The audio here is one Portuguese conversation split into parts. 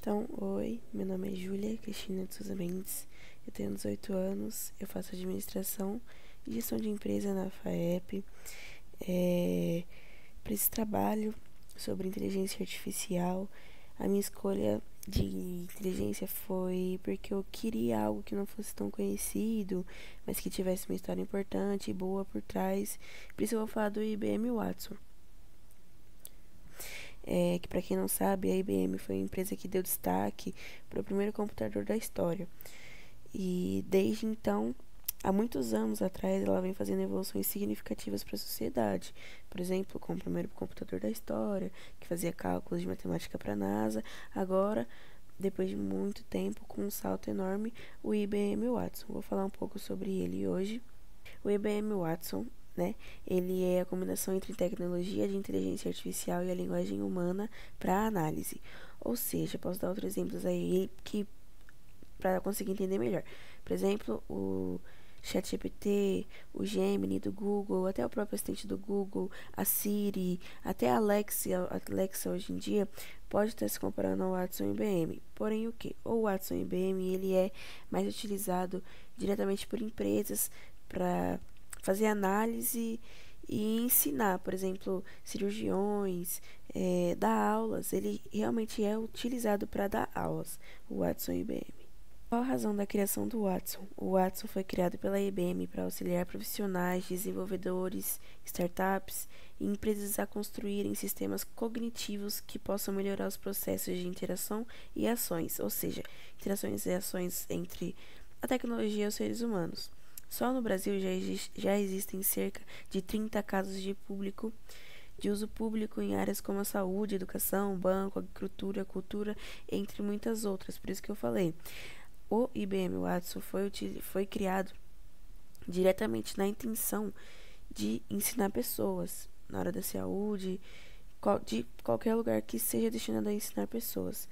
Então, oi, meu nome é Júlia Cristina de Souza Mendes, eu tenho 18 anos, eu faço administração e gestão de empresa na FAEP. Para esse trabalho sobre inteligência artificial, a minha escolha de inteligência foi porque eu queria algo que não fosse tão conhecido, mas que tivesse uma história importante e boa por trás. Por isso eu vou falar do IBM Watson. Que para quem não sabe, a IBM foi a empresa que deu destaque para o primeiro computador da história. E desde então, há muitos anos atrás, ela vem fazendo evoluções significativas para a sociedade. Por exemplo, com o primeiro computador da história, que fazia cálculos de matemática para a NASA. Agora, depois de muito tempo, com um salto enorme, o IBM Watson. Vou falar um pouco sobre ele hoje. O IBM Watson, ele é a combinação entre tecnologia de inteligência artificial e a linguagem humana para análise. Ou seja, posso dar outros exemplos aí que para conseguir entender melhor. Por exemplo, o ChatGPT, o Gemini do Google, até o próprio assistente do Google, a Siri, até a Alexa hoje em dia pode estar se comparando ao Watson IBM. Porém, o que? O Watson IBM ele é mais utilizado diretamente por empresas para fazer análise e ensinar, por exemplo, cirurgiões, dar aulas. Ele realmente é utilizado para dar aulas, o Watson IBM. Qual a razão da criação do Watson? O Watson foi criado pela IBM para auxiliar profissionais, desenvolvedores, startups e empresas a construírem sistemas cognitivos que possam melhorar os processos de interação e ações, ou seja, interações e ações entre a tecnologia e os seres humanos. Só no Brasil já existem cerca de 30 casos de uso público em áreas como a saúde, educação, banco, agricultura, cultura, entre muitas outras. Por isso que eu falei. O IBM Watson foi criado diretamente na intenção de ensinar pessoas na área da saúde, de qualquer lugar que seja destinado a ensinar pessoas.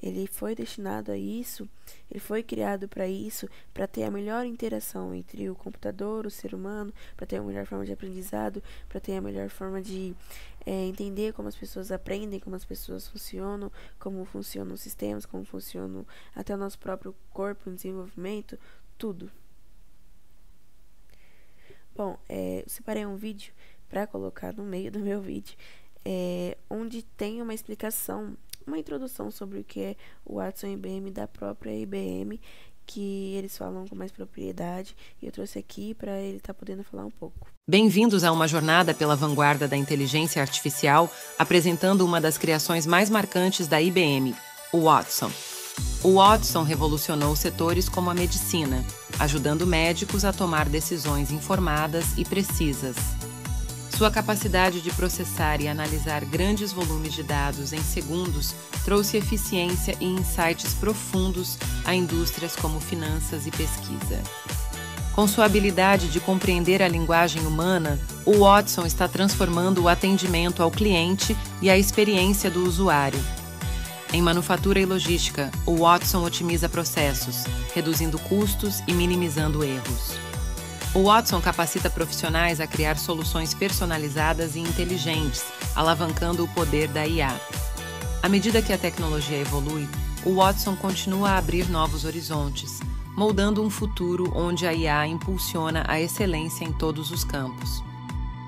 Ele foi destinado a isso, ele foi criado para isso, para ter a melhor interação entre o computador, o ser humano, para ter a melhor forma de aprendizado, para ter a melhor forma de entender como as pessoas aprendem, como as pessoas funcionam, como funcionam os sistemas, como funcionam até o nosso próprio corpo em desenvolvimento, tudo. Bom, eu separei um vídeo para colocar no meio do meu vídeo, onde tem uma explicação, uma introdução sobre o que é o Watson IBM da própria IBM, que eles falam com mais propriedade, e eu trouxe aqui para ele estar podendo falar um pouco. Bem-vindos a uma jornada pela vanguarda da inteligência artificial, apresentando uma das criações mais marcantes da IBM, o Watson. O Watson revolucionou setores como a medicina, ajudando médicos a tomar decisões informadas e precisas. Sua capacidade de processar e analisar grandes volumes de dados em segundos trouxe eficiência e insights profundos a indústrias como finanças e pesquisa. Com sua habilidade de compreender a linguagem humana, o Watson está transformando o atendimento ao cliente e a experiência do usuário. Em manufatura e logística, o Watson otimiza processos, reduzindo custos e minimizando erros. O Watson capacita profissionais a criar soluções personalizadas e inteligentes, alavancando o poder da IA. À medida que a tecnologia evolui, o Watson continua a abrir novos horizontes, moldando um futuro onde a IA impulsiona a excelência em todos os campos.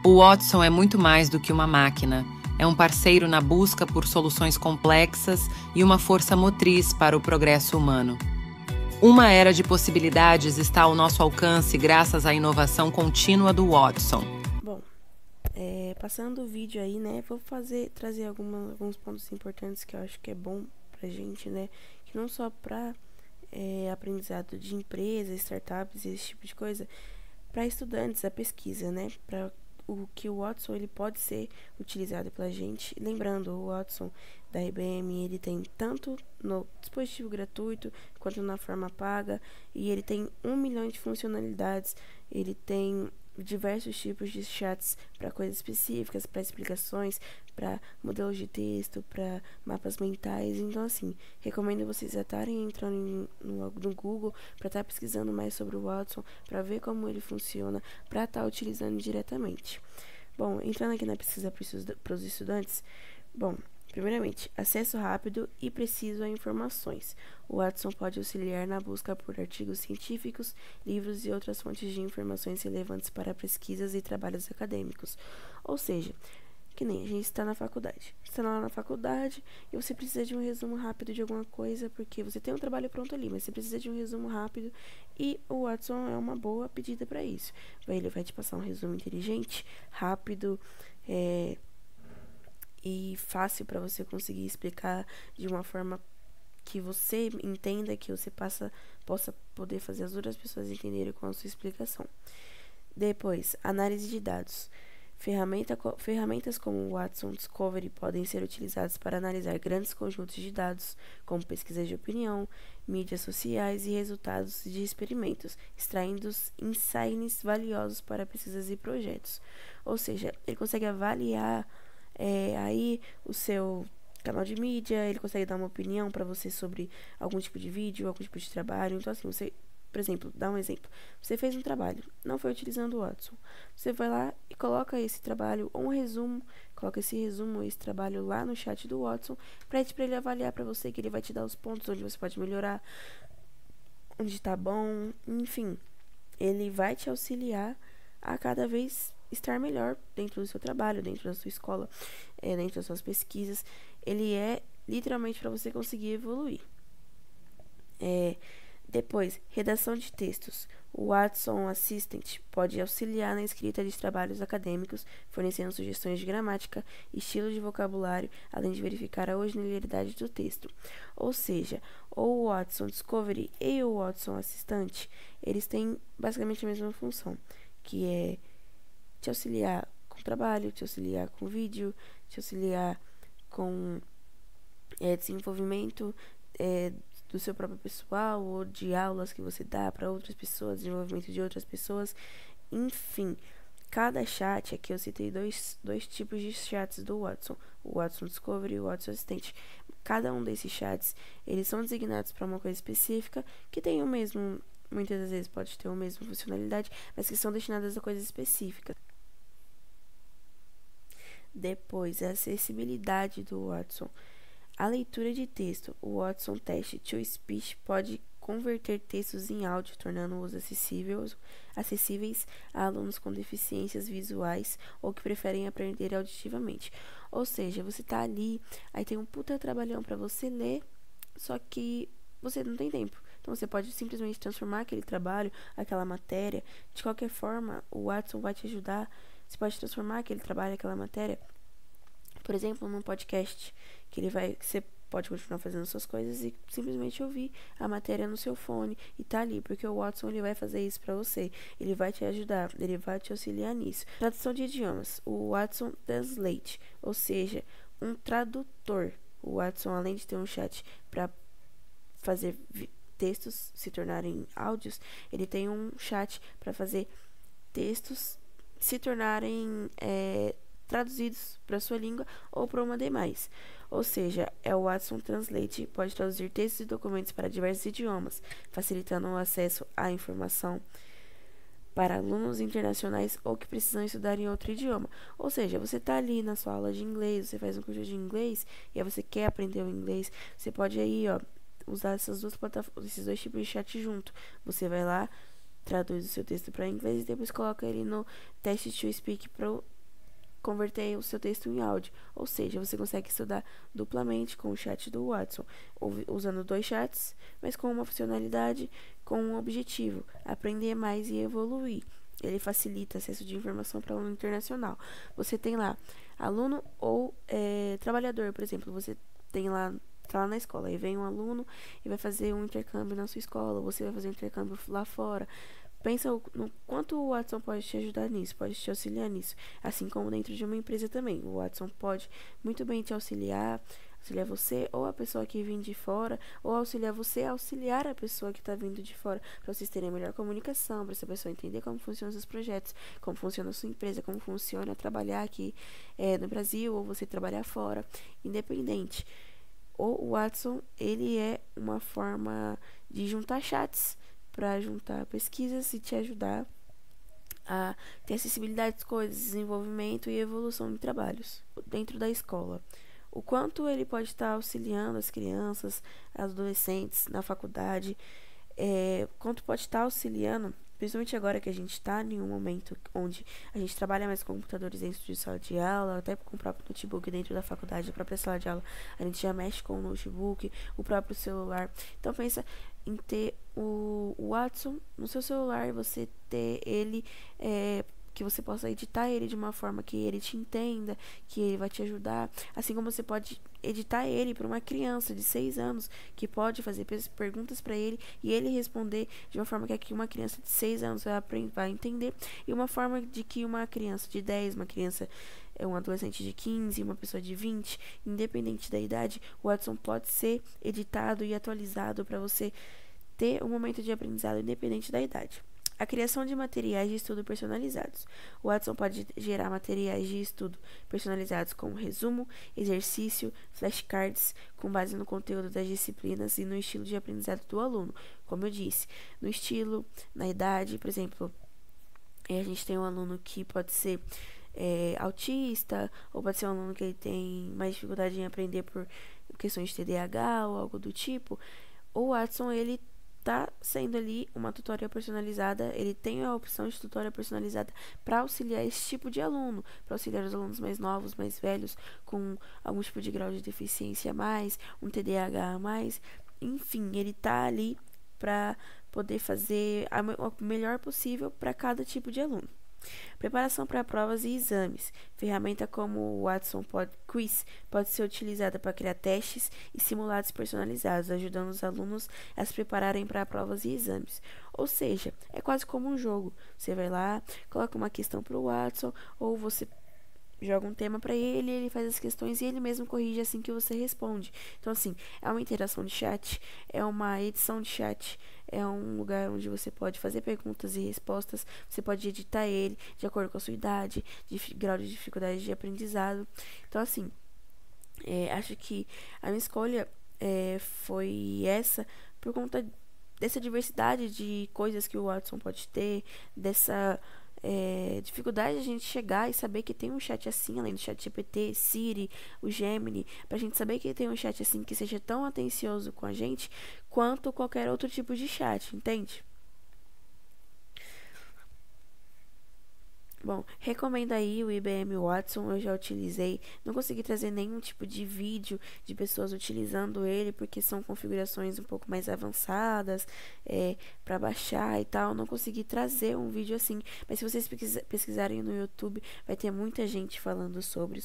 O Watson é muito mais do que uma máquina. É um parceiro na busca por soluções complexas e uma força motriz para o progresso humano. Uma era de possibilidades está ao nosso alcance graças à inovação contínua do Watson. Bom, passando o vídeo aí, vou trazer alguns pontos importantes que eu acho que é bom pra gente, que não só pra aprendizado de empresas, startups, esse tipo de coisa, para estudantes, a pesquisa, para o que o Watson ele pode ser utilizado pela gente. Lembrando, o Watson da IBM ele tem tanto no dispositivo gratuito quanto na forma paga, e ele tem 1 milhão de funcionalidades. Ele tem diversos tipos de chats para coisas específicas, para explicações, para modelos de texto, para mapas mentais. Então, assim, recomendo vocês estarem entrando no Google para estar pesquisando mais sobre o Watson, para ver como ele funciona, para estar utilizando diretamente. Bom, entrando aqui na pesquisa para os estudantes, bom, Primeiramente, acesso rápido e preciso a informações. O Watson pode auxiliar na busca por artigos científicos, livros e outras fontes de informações relevantes para pesquisas e trabalhos acadêmicos. Ou seja, que nem a gente está na faculdade. Você está lá na faculdade e você precisa de um resumo rápido de alguma coisa, porque você tem um trabalho pronto ali, mas você precisa de um resumo rápido e o Watson é uma boa pedida para isso. Ele vai te passar um resumo inteligente, rápido, e fácil para você conseguir explicar de uma forma que você entenda, que você possa poder fazer as outras pessoas entenderem com a sua explicação. Depois, análise de dados. Ferramentas como o Watson Discovery podem ser utilizadas para analisar grandes conjuntos de dados, como pesquisas de opinião, mídias sociais e resultados de experimentos, extraindo insights valiosos para pesquisas e projetos. Ou seja, ele consegue avaliar aí o seu canal de mídia, ele consegue dar uma opinião para você sobre algum tipo de vídeo, algum tipo de trabalho. Então, assim, você, por exemplo, dá um exemplo. Você fez um trabalho, não foi utilizando o Watson. Você vai lá e coloca esse trabalho, ou um resumo, coloca esse resumo, esse trabalho lá no chat do Watson, para ele avaliar para você, que ele vai te dar os pontos onde você pode melhorar, onde tá bom, enfim. Ele vai te auxiliar a cada vez estar melhor dentro do seu trabalho, dentro da sua escola, dentro das suas pesquisas. Ele é literalmente para você conseguir evoluir. Depois, redação de textos. O Watson Assistant pode auxiliar na escrita de trabalhos acadêmicos, fornecendo sugestões de gramática, estilo de vocabulário, além de verificar a originalidade do texto. Ou seja, o Watson Discovery e o Watson Assistant, eles têm basicamente a mesma função, que é te auxiliar com trabalho, te auxiliar com vídeo, te auxiliar com desenvolvimento do seu próprio pessoal ou de aulas que você dá para outras pessoas, desenvolvimento de outras pessoas, enfim. Cada chat, aqui eu citei dois tipos de chats do Watson, o Watson Discovery e o Watson Assistant. Cada um desses chats, eles são designados para uma coisa específica, que tem o mesmo, muitas das vezes pode ter a mesma funcionalidade, mas que são destinadas a coisas específicas. Depois, a acessibilidade do Watson. A leitura de texto. O Watson Text to Speech pode converter textos em áudio, tornando-os acessíveis a alunos com deficiências visuais ou que preferem aprender auditivamente. Ou seja, você tá ali, aí tem um puta trabalhão para você ler, só que você não tem tempo. Então você pode simplesmente transformar aquele trabalho, aquela matéria. De qualquer forma, o Watson vai te ajudar. Você pode transformar aquele trabalho, aquela matéria, por exemplo, num podcast, que você pode continuar fazendo suas coisas e simplesmente ouvir a matéria no seu fone e tá ali, porque o Watson ele vai fazer isso para você, ele vai te ajudar, ele vai te auxiliar nisso. Tradução de idiomas, o Watson Translate, ou seja, um tradutor. O Watson, além de ter um chat para fazer textos se tornarem áudios, ele tem um chat para fazer textos se tornarem traduzidos para sua língua ou para uma demais. Ou seja, o Watson Translate pode traduzir textos e documentos para diversos idiomas, facilitando o acesso à informação para alunos internacionais ou que precisam estudar em outro idioma. Ou seja, você está ali na sua aula de inglês, você faz um curso de inglês e aí você quer aprender o inglês, você pode aí, usar esses dois tipos de chat junto. Você vai lá, traduz o seu texto para inglês e depois coloca ele no Text to Speak para converter o seu texto em áudio. Ou seja, você consegue estudar duplamente com o chat do Watson, usando dois chats, mas com uma funcionalidade, com um objetivo: aprender mais e evoluir. Ele facilita acesso de informação para aluno internacional. Você tem lá aluno ou trabalhador, por exemplo, você tem lá, tá lá na escola, e vem um aluno e vai fazer um intercâmbio na sua escola, você vai fazer um intercâmbio lá fora. Pensa no quanto o Watson pode te ajudar nisso, pode te auxiliar nisso. Assim como dentro de uma empresa também. O Watson pode muito bem te auxiliar você ou a pessoa que vem de fora, ou auxiliar você a auxiliar a pessoa que está vindo de fora, para vocês terem a melhor comunicação, para essa pessoa entender como funcionam os seus projetos, como funciona a sua empresa, como funciona trabalhar aqui no Brasil, ou você trabalhar fora, independente. O Watson, ele é uma forma de juntar chats, para juntar pesquisas e te ajudar a ter acessibilidade às coisas, desenvolvimento e evolução de trabalhos dentro da escola. o quanto ele pode estar auxiliando as crianças, as adolescentes na faculdade, quanto pode estar auxiliando, principalmente agora que a gente está em um momento onde a gente trabalha mais com computadores dentro de sala de aula, até com o próprio notebook dentro da faculdade, a própria sala de aula, a gente já mexe com o notebook, o próprio celular. Então pensa em ter o Watson no seu celular e você ter ele, que você possa editar ele de uma forma que ele te entenda, que ele vai te ajudar, assim como você pode editar ele para uma criança de 6 anos, que pode fazer perguntas para ele e ele responder de uma forma que uma criança de 6 anos vai entender, e uma forma de que uma criança de 10, um adolescente de 15, uma pessoa de 20, independente da idade, o Watson pode ser editado e atualizado para você ter um momento de aprendizado independente da idade. A criação de materiais de estudo personalizados. O Watson pode gerar materiais de estudo personalizados com resumo, exercício, flashcards, com base no conteúdo das disciplinas e no estilo de aprendizado do aluno. Como eu disse, no estilo, na idade, por exemplo, a gente tem um aluno que pode ser autista, ou pode ser um aluno que ele tem mais dificuldade em aprender por questões de TDAH ou algo do tipo. O Watson, ele tá sendo ali uma tutoria personalizada, ele tem a opção de tutoria personalizada para auxiliar esse tipo de aluno, para auxiliar os alunos mais novos, mais velhos, com algum tipo de grau de deficiência a mais, um TDAH a mais, enfim, ele tá ali para poder fazer o melhor possível para cada tipo de aluno. Preparação para provas e exames. Ferramenta como o Watson Quiz pode ser utilizada para criar testes e simulados personalizados, ajudando os alunos a se prepararem para provas e exames. Ou seja, é quase como um jogo. Você vai lá, coloca uma questão para o Watson, ou você joga um tema para ele, ele faz as questões e ele mesmo corrige assim que você responde. Então, assim, é uma interação de chat, é uma edição de chat, é um lugar onde você pode fazer perguntas e respostas, você pode editar ele de acordo com a sua idade, grau de dificuldade de aprendizado. Então, assim, acho que a minha escolha foi essa por conta dessa diversidade de coisas que o Watson pode ter, dessa dificuldade de a gente chegar e saber que tem um chat assim, além do chat GPT, Siri, o Gemini, pra gente saber que tem um chat assim que seja tão atencioso com a gente quanto qualquer outro tipo de chat, entende? Bom, recomendo aí o IBM Watson, eu já utilizei, não consegui trazer nenhum tipo de vídeo de pessoas utilizando ele, porque são configurações um pouco mais avançadas, para baixar e tal, não consegui trazer um vídeo assim, mas se vocês pesquisarem no YouTube, vai ter muita gente falando sobre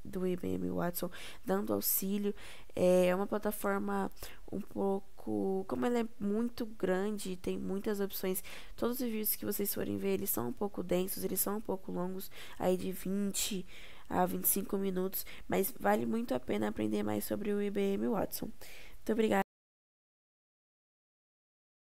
do IBM Watson, dando auxílio. É uma plataforma um pouco, como ela é muito grande, tem muitas opções, todos os vídeos que vocês forem ver, eles são um pouco densos, eles são um pouco longos, aí de 20 a 25 minutos, mas vale muito a pena aprender mais sobre o IBM Watson. Muito obrigada.